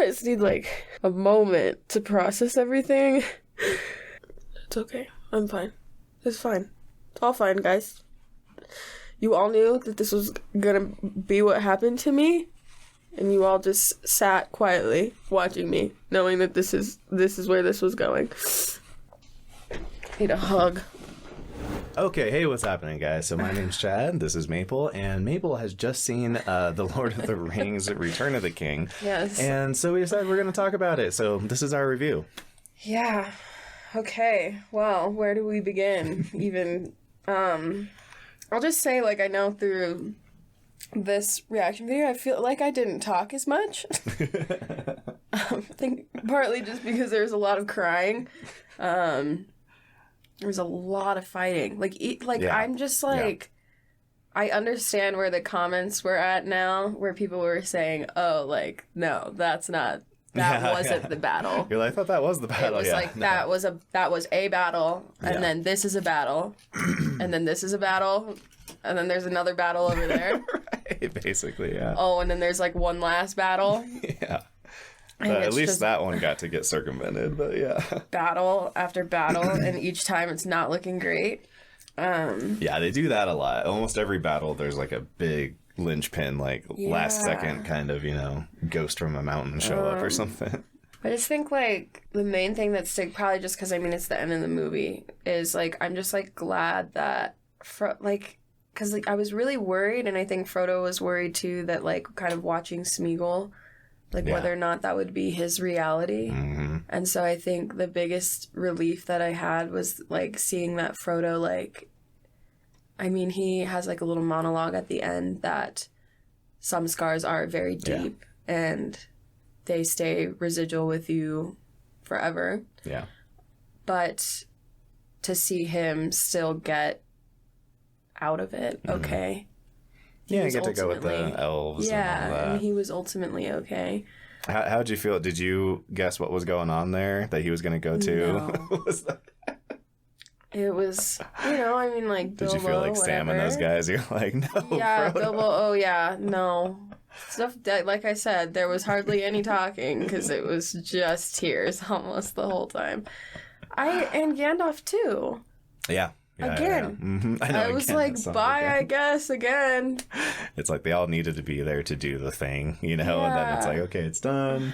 I just need, like, a moment to process everything. It's okay. I'm fine. It's fine. It's all fine, guys. You all knew that this was gonna be what happened to me, and you all just sat quietly watching me, knowing that this is where this was going. I need a hug. Okay, hey, what's happening, guys? So my name's Chad, this is Maple, and Maple has just seen The Lord of the Rings, Return of the King. Yes. And so we decided we're going to talk about it, so this is our review. Yeah. Okay. Well, where do we begin? Even, I'll just say, like, I know through this reaction video, I feel like I didn't talk as much. I think partly just because there's a lot of crying. There's a lot of fighting. Yeah. I'm just like, yeah. I understand where the comments were at now, where people were saying, oh, like, no, that's not, wasn't the battle. You're like, I thought that was the battle. It was like, no. that was a battle, and then this is a battle, and then this is a battle, and then there's another battle over there. Right, basically, yeah. Oh, and then there's like one last battle. Yeah. But at least that one got to get circumvented, but yeah. Battle after battle, and each time it's not looking great. Yeah, they do that a lot. Almost every battle, there's like a big linchpin, like last second kind of, ghost from a mountain show up or something. I just think, like, the main thing that's probably just because, it's the end of the movie, is, like, I'm just, like, glad that, because, like, I was really worried, and I think Frodo was worried, too, that, like, kind of watching Smeagol, whether or not that would be his reality. Mm-hmm. And so I think the biggest relief that I had was, like, seeing that Frodo, like, he has, like, a little monologue at the end that some scars are very deep and they stay residual with you forever. Yeah. But to see him still get out of it, okay. Yeah, get to go with the elves and all that. And he was ultimately okay. How'd you feel? Did you guess what was going on there that he was going to go to? No. It was, like, Bilbo, did you feel like whatever. Sam and those guys? You're like, no, yeah, Frodo. Bilbo, no. Stuff that, like I said, there was hardly any talking because it was just tears almost the whole time. And Gandalf, too. Yeah. Again. Yeah. Mm-hmm. I was like, bye, I guess, again. It's like they all needed to be there to do the thing, and then it's like, okay, it's done.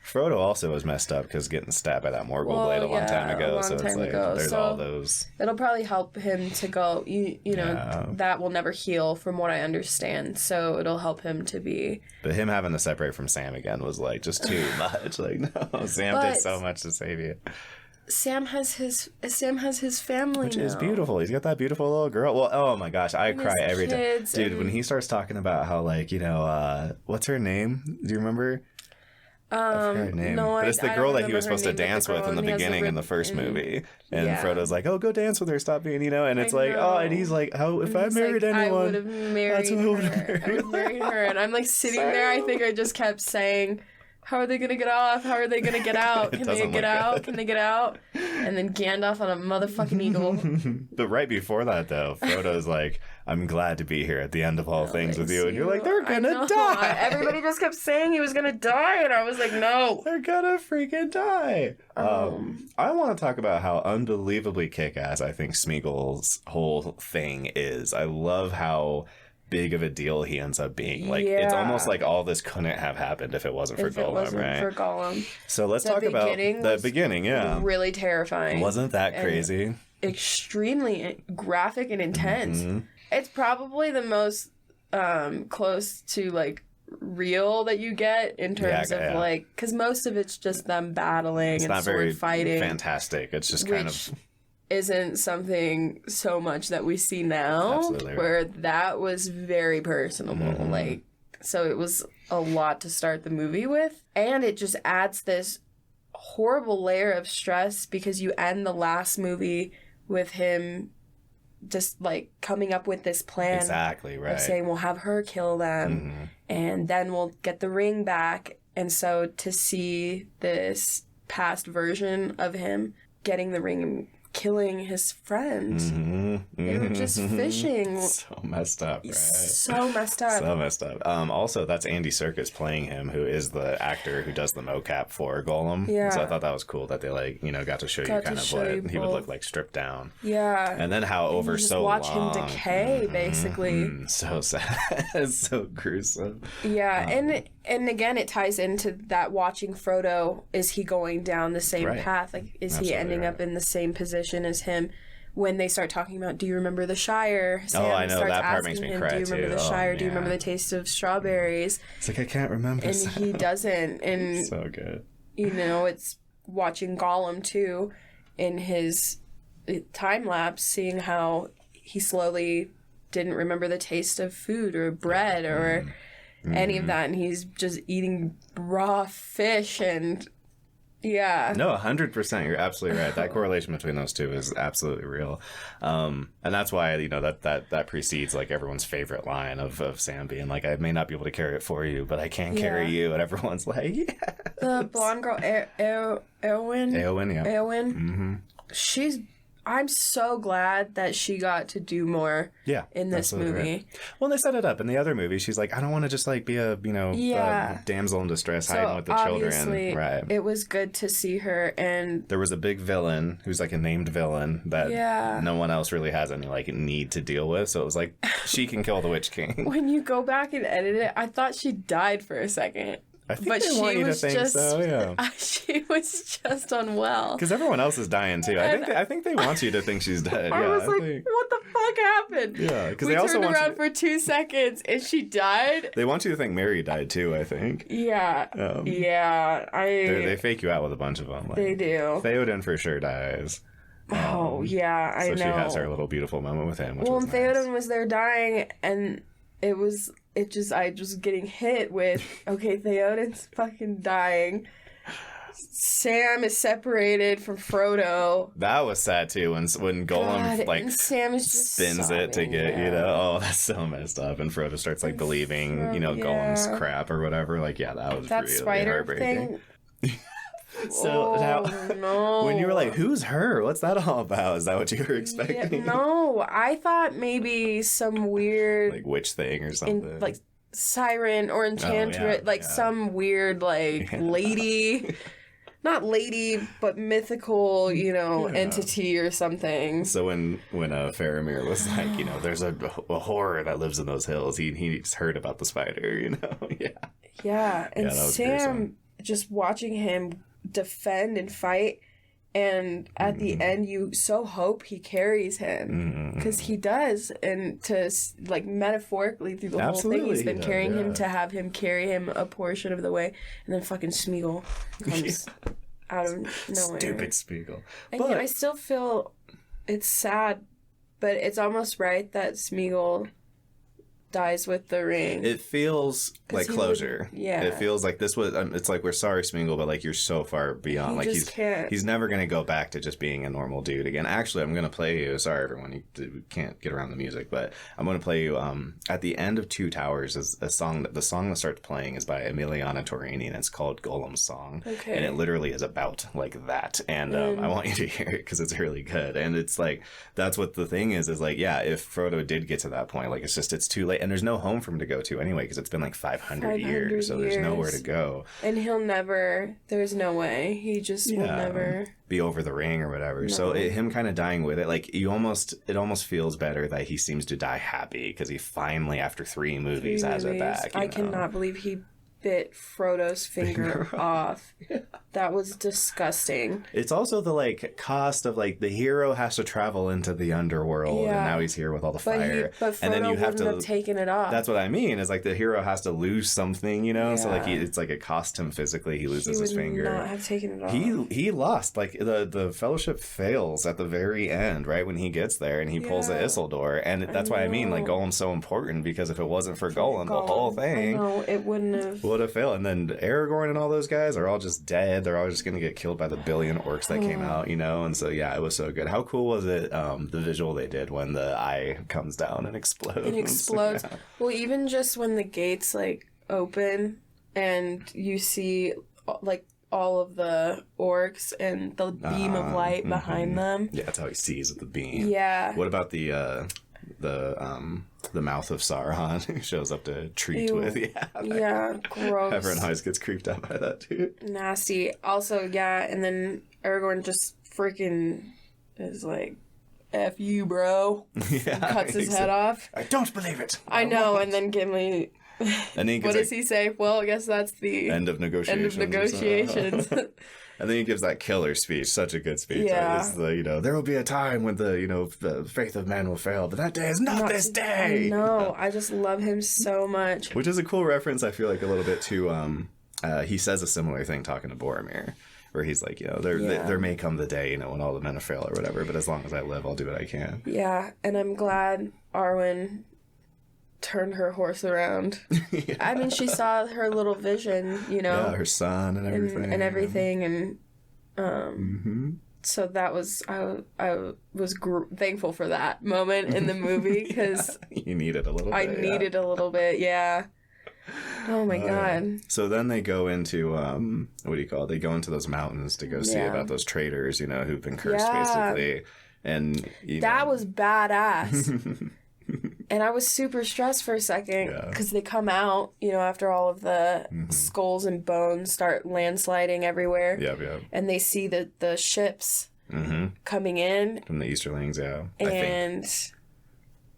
Frodo also was messed up because getting stabbed by that Morgul blade a long time ago. So it's like, there's all those. It'll probably help him to go, that will never heal from what I understand. So it'll help him to be. But him having to separate from Sam again was like just too much. Like, no, Sam did so much to save you. Sam has his family, which is beautiful. He's got that beautiful little girl. Well, oh my gosh, I cry every time, dude. When he starts talking about how, like, what's her name? Do you remember? I forgot her name. No, but it's the girl that he was supposed to dance with in the beginning in the first movie, and Frodo's like, "Oh, go dance with her, stop being," and it's like, oh, and he's like, "How if I married anyone, I would have married her. I would marry her," and I'm like sitting there. I think I just kept saying, how are they going to get off? How are they going to get out? Can they get out? Can they get out? And then Gandalf on a motherfucking eagle. But right before that, though, Frodo's like, I'm glad to be here at the end of all things with you. And you're like, they're going to die. Everybody just kept saying he was going to die. And I was like, no. They're going to freaking die. I want to talk about how unbelievably kick-ass I think Smeagol's whole thing is. I love how big of a deal he ends up being. Like, it's almost like all this couldn't have happened if it wasn't for Gollum, right? For Gollum. So let's talk about the beginning. Yeah, really terrifying. Wasn't that crazy? Extremely graphic and intense. Mm-hmm. It's probably the most close to, like, real that you get in terms of like, because most of it's just them battling and sword fighting. Fantastic. It's just kind of. Isn't something so much that we see now. Absolutely. Where that was very personable. Mm-hmm. Like, so it was a lot to start the movie with, and it just adds this horrible layer of stress because you end the last movie with him just, like, coming up with this plan. Exactly, right. Of saying, we'll have her kill them, and then we'll get the ring back. And so to see this past version of him getting the ring killing his friend. They were just fishing. So messed up, right? So messed up. So messed up. Also, that's Andy Serkis playing him, who is the actor who does the mocap for Gollum. Yeah. So I thought that was cool that they, like, you know, got to show you kind of what he would look like stripped down. Yeah. And then how over so long. Watch him decay, basically. So sad. It's so gruesome. Yeah, and again, it ties into that watching Frodo. Is he going down the same path? Like, is he ending up in the same position as him? When they start talking about, do you remember the Shire? Sam I know, that part makes me cry, do you remember the Shire? Yeah. Do you remember the taste of strawberries? It's like, I can't remember. And he doesn't. And so good. You know, it's watching Gollum, too, in his time lapse, seeing how he slowly didn't remember the taste of food or bread or any of that, and he's just eating raw fish and No, 100%. You're absolutely right. That correlation between those two is absolutely real. And that's why, you know, that precedes, like, everyone's favorite line of Sam being like, I may not be able to carry it for you, but I can carry you. And everyone's like, yes. The blonde girl, Eowyn. Mm-hmm. I'm so glad that she got to do more in this movie. Right. Well, they set it up. In the other movie, she's like, I don't want to just, like, be a, a damsel in distress hiding with the children. Right. It was good to see her. And there was a big villain who's, like, a named villain that no one else really has any, like, need to deal with. So it was like, she can kill the Witch King. When you go back and edit it, I thought she died for a second. I think they want you to think so, yeah. She was just unwell. Because everyone else is dying, too. I think they want you to think she's dead. I was like, what the fuck happened? Yeah, because they also turned around for 2 seconds and she died. They want you to think Mary died, too, I think. Yeah. They fake you out with a bunch of them. Like, they do. Theoden for sure dies. I know. So she has her little beautiful moment with him, which was nice. Theoden was there dying, and I was getting hit with, okay, Theoden's fucking dying. Sam is separated from Frodo. That was sad too when Gollum like Sam is just spins sobbing, it to get oh, that's so messed up, and Frodo starts like believing Gollum's crap or whatever. Like that was that really spider heartbreaking. Thing. So when you were like, who's her? What's that all about? Is that what you were expecting? No, I thought maybe some weird like witch thing or something, like siren or enchantress, some weird like lady. Not lady, but mythical, entity or something. So when Faramir was like, there's a horror that lives in those hills, he's heard about the spider, Yeah, and Sam, just watching him defend and fight, and at the end you so hope he carries him, because he does, and to like metaphorically through the whole thing he's been carrying him, to have him carry him a portion of the way, and then fucking Smeagol comes out of nowhere. Stupid Smeagol. And yet I still feel it's sad, but it's almost right that Smeagol dies with the ring. It feels like closure. It feels like this was. It's like, we're sorry, Smeagol, but like you're so far beyond. He's never gonna go back to just being a normal dude again. Actually, I'm gonna play you. Sorry, everyone, you can't get around the music, but I'm gonna play you. At the end of Two Towers is a song. The song that starts playing is by Emiliana Torini, and it's called Gollum's Song. Okay. And it literally is about like that. And I want you to hear it because it's really good. And it's like that's what the thing is like, if Frodo did get to that point, like it's too late. And there's no home for him to go to anyway, because it's been like 500 years, so there's nowhere to go. And there's no way. He just will never be over the ring or whatever. No. So him kind of dying with it, like it almost feels better that he seems to die happy, because he finally, after 3 movies, has it back. I cannot believe he bit Frodo's finger off. That was disgusting. It's also the like cost of like the hero has to travel into the underworld, and now he's here with all the fire. But Frodo and then you have to have taken it off. That's what I mean. Is like the hero has to lose something, So like it's like it cost him physically. He loses his finger. He would not have taken it off. He lost. Like the Fellowship fails at the very end, right when he gets there, and he pulls the Isildur, and that's why I mean like Gollum's so important, because if it wasn't for Gollum, the whole thing it wouldn't have failed. And then Aragorn and all those guys are all just dead. They're all just going to get killed by the billion orcs that came out, And so, it was so good. How cool was it, the visual they did when the eye comes down and explodes? It explodes. Yeah. Well, even just when the gates, like, open and you see, like, all of the orcs and the beam of light behind them. Yeah, that's how he sees with the beam. Yeah. What about the mouth of Sauron who shows up to treat with? Yeah, gross. Everyone always gets creeped out by that, dude. Nasty. Also, yeah, and then Aragorn just freaking is like, F you, bro. Yeah, cuts his head off. I don't believe it. I know, and then Gimli... And he what does he say? Well, I guess that's the... End of negotiations. And then he gives that killer speech. Such a good speech. Yeah. It's the, there will be a time when the faith of man will fail, but that day is not this day. No, I just love him so much. Which is a cool reference, I feel like, a little bit to... he says a similar thing talking to Boromir, where he's like, there may come the day, when all the men fail or whatever, but as long as I live, I'll do what I can. Yeah, and I'm glad Arwen turned her horse around. Yeah. I mean, she saw her little vision, Yeah, her son and everything. And everything, and so that was, I was thankful for that moment in the movie, because... You needed a little bit. I needed a little bit, yeah. Oh my god. So then they go into, what do you call it? They go into those mountains to go see about those traders, who've been cursed, basically. And, that was badass. And I was super stressed for a second because they come out, after all of the skulls and bones start landsliding everywhere. Yeah. And they see the ships coming in. From the Easterlings, yeah. And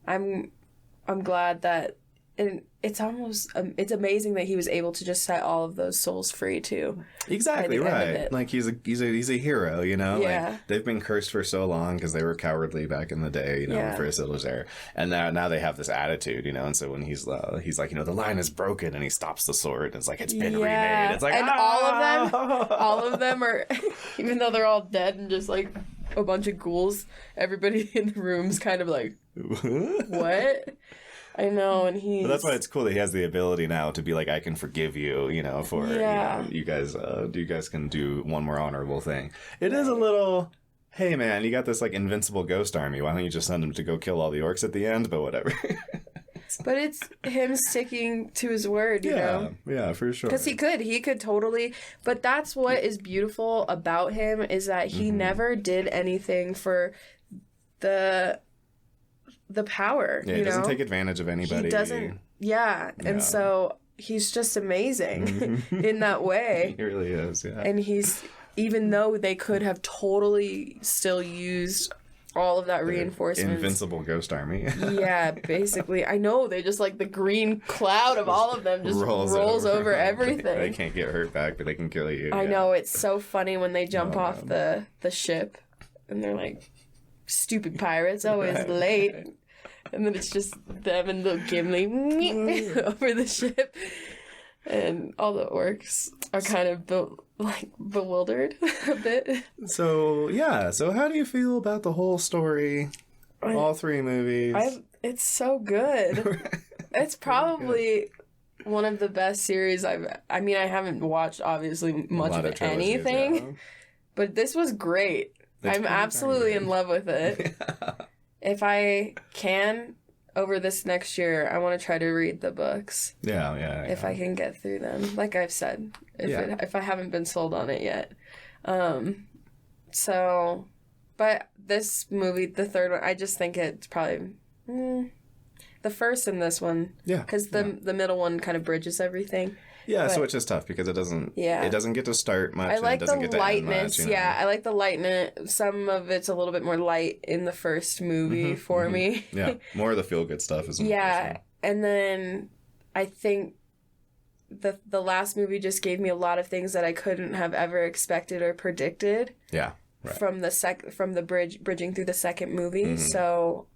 I'm glad that... And it's amazing that he was able to just set all of those souls free too. Exactly right. Like he's a hero, Yeah. Like they've been cursed for so long because they were cowardly back in the day, when Farazil was there, and now they have this attitude, And so when he's like, the line is broken, and he stops the sword, and it's like it's been remade. It's like, and all of them are, even though they're all dead and just like a bunch of ghouls, everybody in the room's kind of like, what? I know, and But that's why it's cool that he has the ability now to be like, I can forgive you, for you guys can do one more honorable thing. It is a little, hey man, you got this like invincible ghost army. Why don't you just send him to go kill all the orcs at the end? But whatever. But it's him sticking to his word, you know? Yeah, for sure. Because he could totally. But that's what is beautiful about him, is that he never did anything for the power. Yeah, he doesn't take advantage of anybody. He doesn't. Yeah, and so he's just amazing in that way. He really is. Yeah, and even though they could have totally still used all of that reinforcement, invincible ghost army. Yeah, basically, I know they just like the green cloud of all of them just rolls over everything. They can't get hurt back, but they can kill you. I know, it's so funny when they jump off the ship, and they're like, stupid pirates, always late. And then it's just them and the Gimli over the ship. And all the orcs are kind of bewildered a bit. So how do you feel about the whole story? All three movies? It's so good. It's probably one of the best series I haven't watched, obviously, much of anything. But this was great. I'm absolutely in love with it. Yeah. If I can, over this next year, I want to try to read the books. Yeah. If I can get through them. Like I've said, if I haven't been sold on it yet. But this movie, the third one, I just think it's probably the first and this one. Yeah. Because the middle one kind of bridges everything. Yeah, so it's just tough because it doesn't get to start much. I like and it doesn't the get to lightness. End much, I like the lightness. Some of it's a little bit more light in the first movie for me. Yeah, more of the feel good stuff is in the first one. And then I think the last movie just gave me a lot of things that I couldn't have ever expected or predicted. Yeah, right. From the bridging through the second movie. So.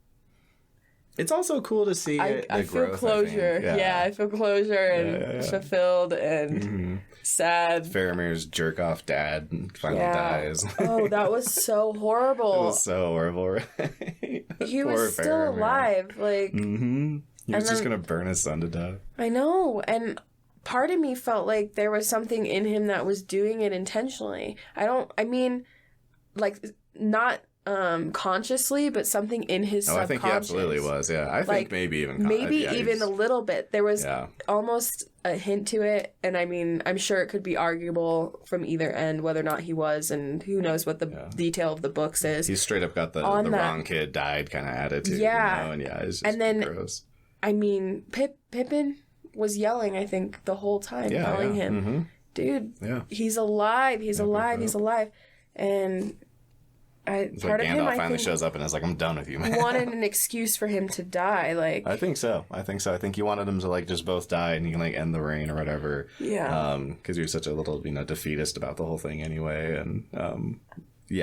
It's also cool to see I feel growth, closure. I feel closure and fulfilled and sad. Faramir's jerk-off dad finally dies. Oh, that was so horrible. It was so horrible, right? He was still alive. Like, he was just going to burn his son to death. I know. And part of me felt like there was something in him that was doing it intentionally. Not consciously, but something in his subconscious. I think he absolutely was, yeah. I think maybe even... even a little bit. There was almost a hint to it, and I mean, I'm sure it could be arguable from either end whether or not he was, and who knows what the detail of the books is. He's straight up got the wrong kid died kind of attitude, you know? And it's just gross. I mean, Pippin was yelling, I think, the whole time, telling him, dude, he's alive, he's alive. And part of him, Gandalf finally shows up and is like, I'm done with you, man. Wanted an excuse for him to die. Like, I think so. I think he wanted them to like just both die and he can like end the reign or whatever. Yeah. Because he was such a little, defeatist about the whole thing anyway. And he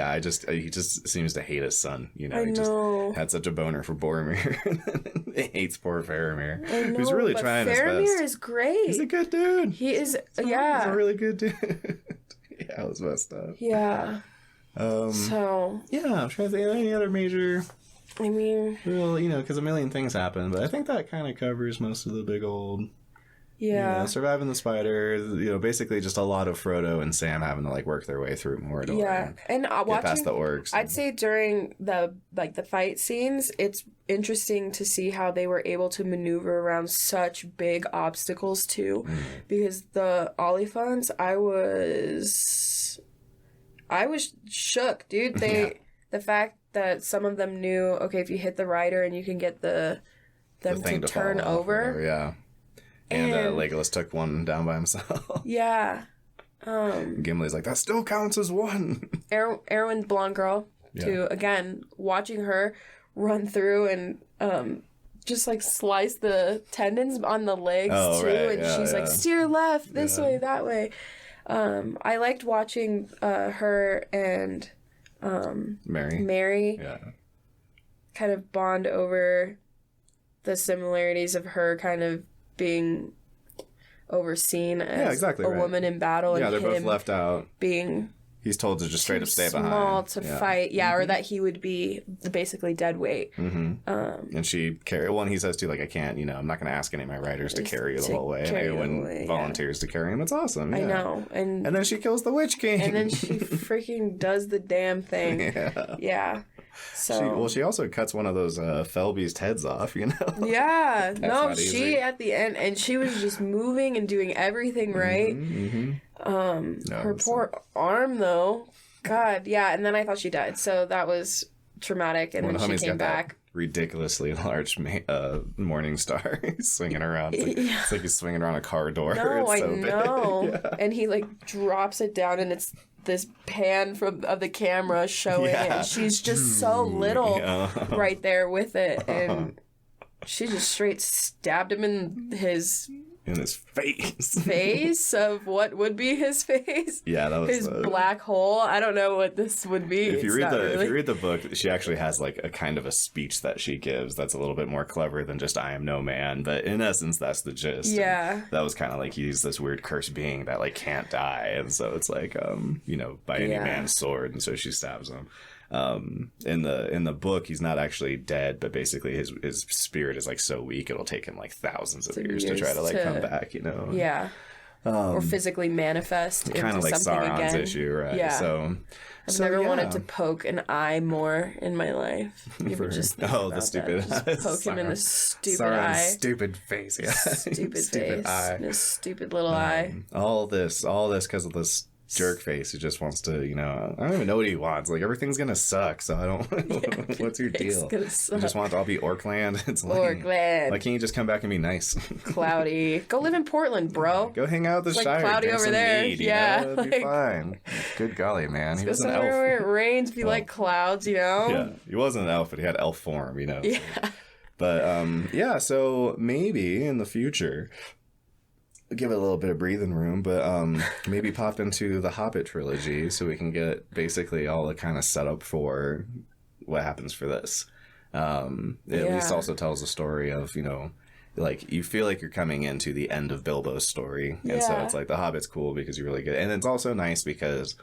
just seems to hate his son. You know, he just had such a boner for Boromir. He hates poor Faramir. I know, who's really trying his best. Faramir is great. He's a good dude. He is. He's a really good dude. Yeah, it was messed up. Yeah. I'm trying to think of any other major... I mean... Well, because a million things happen, but I think that kind of covers most of the big old... Yeah. Surviving the spider, basically just a lot of Frodo and Sam having to, like, work their way through Mordor. Yeah, and get past the orcs. I'd say during the fight scenes, it's interesting to see how they were able to maneuver around such big obstacles, too. Because the Oliphaunts, I was shook, dude. The fact that some of them knew, okay, if you hit the rider and you can get them to turn over. Yeah. And Legolas took one down by himself. Yeah. Gimli's like, that still counts as one. Arwen's blonde girl, too. Again, watching her run through and just like slice the tendons on the legs, too. Right. And she's like, steer left, this way, that way. I liked watching her and Mary kind of bond over the similarities of her kind of being overseen as a woman in battle. Yeah, and they're both left out. He's told to just straight up stay behind. Small to fight, or that he would be basically dead weight. And she he says too, like, I can't, I'm not going to ask any of my riders to carry you the whole way. And everyone volunteers to carry him. It's awesome. Yeah. I know. And then she kills the Witch King. And then she freaking does the damn thing. Yeah. So she also cuts one of those Felbeast heads off, Yeah. No, she at the end, and she was just moving and doing everything right. Her poor arm, though. God, yeah. And then I thought she died, so that was traumatic. And then she came back. Ridiculously large morning star he's swinging around. It's like he's swinging around a car door. No, it's so I know. And he like drops it down, and it's this pan of the camera showing it, and she's just so little right there with it, and she just straight stabbed him in his face of what would be his face. Yeah, that was his black hole. I don't know what this would be. If you read the book, she actually has like a kind of a speech that she gives that's a little bit more clever than just "I am no man," but in essence, that's the gist. Yeah, and that was kind of like he's this weird cursed being that like can't die, and so it's like by any man's sword, and so she stabs him. In the book, he's not actually dead, but basically his spirit is like so weak it'll take him like thousands of years to try to like come back, Yeah. Or physically manifest into kind of like something Sauron's again. issue, right? Yeah. I've never wanted to poke an eye more in my life. You ever just the stupid just poke him in the stupid Sauron's eye. Stupid face, yeah. Stupid face. Eye. And his stupid little eye. All this because of this jerk face who just wants to, I don't even know what he wants. Like, everything's gonna suck, so I don't... What's your deal? You just want it to all be Orkland? It's like, Orkland. Why can't you just come back and be nice? Cloudy. Go live in Portland, bro. Go hang out with the Shire. Cloudy over there. Mead, It'll be fine. Good golly, man. He was an elf. Where it rains, be like clouds, Yeah, he wasn't an elf, but he had elf form, Yeah. So. But, so maybe in the future... give it a little bit of breathing room, but maybe pop into the Hobbit trilogy so we can get basically all the kind of setup for what happens for this. At least also tells the story of, like, you feel like you're coming into the end of Bilbo's story. And so it's like, the Hobbit's cool because you really get... And it's also nice because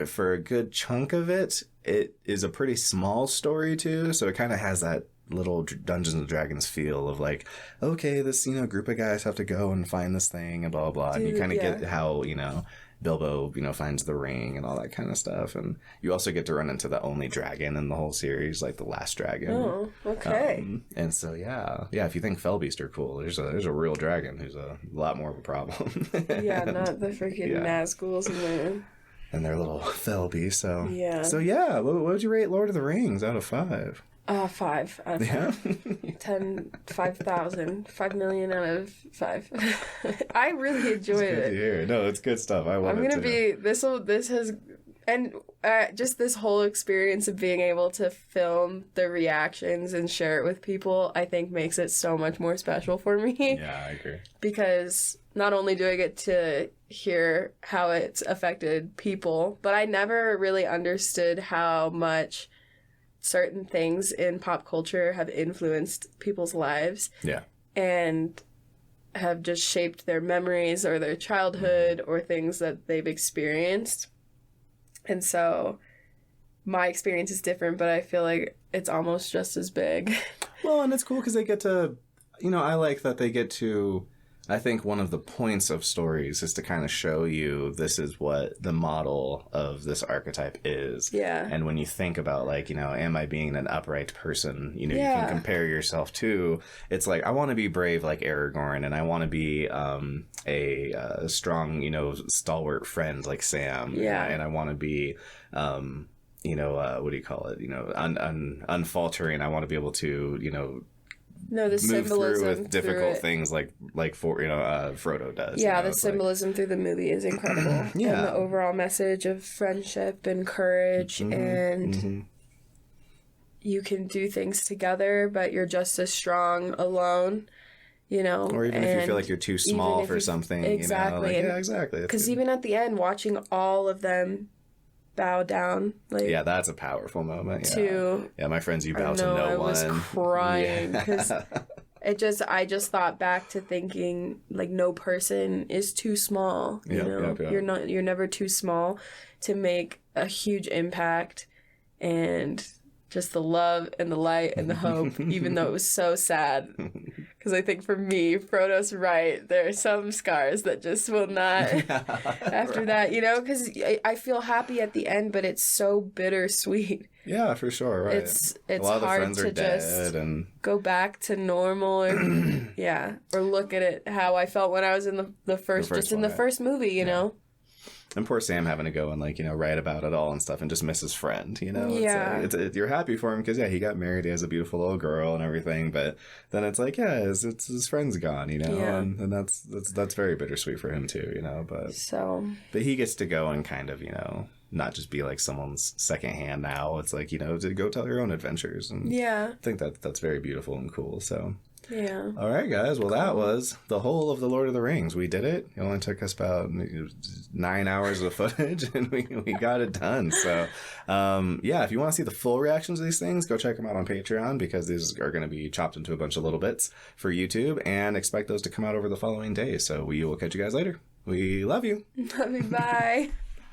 for a good chunk of it, it is a pretty small story too. So it kind of has that little Dungeons and Dragons feel of like, okay, this group of guys have to go and find this thing and blah blah blah. And you kind of get how Bilbo, finds the ring and all that kind of stuff. And you also get to run into the only dragon in the whole series, like the last dragon. Oh, okay. And so, yeah, if you think Fellbeast are cool, there's a real dragon who's a lot more of a problem. Yeah, not the freaking Nazguls, man. And their little Fellbeast, so... Yeah. So, yeah, what would you rate Lord of the Rings out of 5? 5 out of 5. Yeah? 10, 5,000. 5 million out of 5. I really enjoyed It's good to it. hear. No, it's good stuff. I love it, I'm gonna too. this has, and just this whole experience of being able to film the reactions and share it with people, I think makes it so much more special for me. Yeah, I agree. Because not only do I get to hear how it's affected people, but I never really understood how much certain things in pop culture have influenced people's lives. Yeah. And have just shaped their memories or their childhood or things that they've experienced. And so my experience is different, but I feel like it's almost just as big. Well, and it's cool because they get to, I like that they get to, I think one of the points of stories is to kind of show you this is what the model of this archetype is. Yeah. And when you think about, like, am I being an upright person, you Yeah. can compare yourself to, it's like, I want to be brave like Aragorn, and I want to be a strong, stalwart friend like Sam. Yeah. And I want to be, what do you call it? Unfaltering. I want to be able to, No, the move symbolism through with difficult it. things like Frodo does. Yeah, the it's symbolism through the movie is incredible. Yeah. And the overall message of friendship and courage and you can do things together, but you're just as strong alone, Or even if you feel like you're too small for something. Exactly. Yeah, exactly. Because even at the end, watching all of them bow down, like, yeah, that's a powerful moment. Yeah, to, my friends, you bow to no no I one. was crying because Yeah. I just thought back to thinking, like, no person is too small. Yep. You're never too small to make a huge impact, and just the love and the light and the hope, even though it was so sad. Because I think for me, Frodo's right. There are some scars that just will not, after that, because I feel happy at the end, but it's so bittersweet. Yeah, for sure, right. It's a lot of the hard friends to are dead, just and go back to normal, or or look at it how I felt when I was in the first movie, you know. And poor Sam having to go and, like, write about it all and stuff and just miss his friend, Yeah. You're happy for him because, he got married, he has a beautiful little girl and everything, but then it's like, his friend's gone, Yeah. and that's very bittersweet for him too, but he gets to go and kind of, not just be like someone's second hand now. It's like, to go tell your own adventures, and I think that's very beautiful and cool, so... Yeah. All right, guys. Well, that was the whole of The Lord of the Rings. We did it. It only took us about 9 hours of footage, and we got it done. So, if you want to see the full reactions to these things, go check them out on Patreon, because these are going to be chopped into a bunch of little bits for YouTube, and expect those to come out over the following days. So we will catch you guys later. We love you. Love you. Bye.